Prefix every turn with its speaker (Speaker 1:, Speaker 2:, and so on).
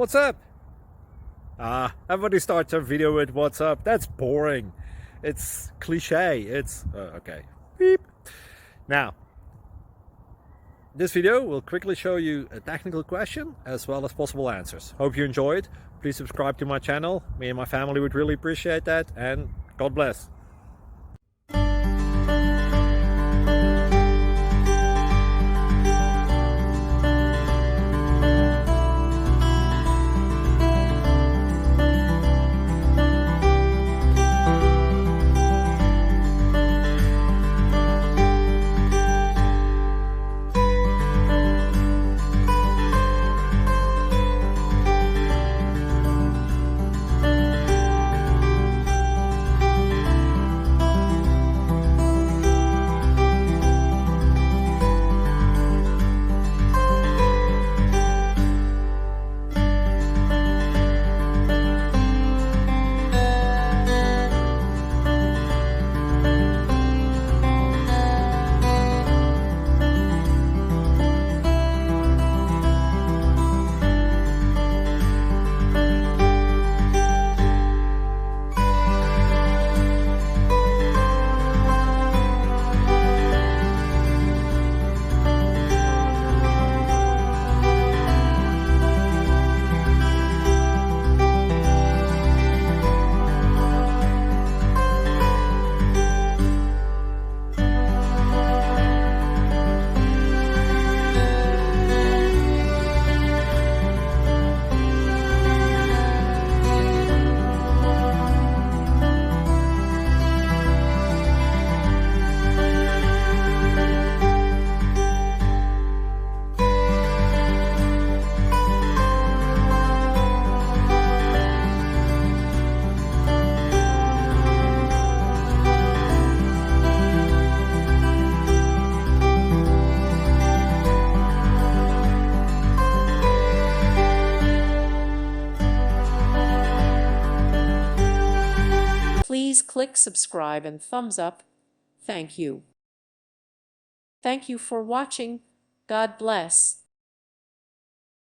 Speaker 1: What's up? Everybody starts a video with what's up. That's boring. It's cliche. It's okay. Beep. Now, this video will quickly show you a technical question as well as possible answers. Hope you enjoyed. Please subscribe to my channel. Me and my family would really appreciate that, and God bless.
Speaker 2: Please click subscribe and thumbs up. Thank you. Thank you for watching. God bless.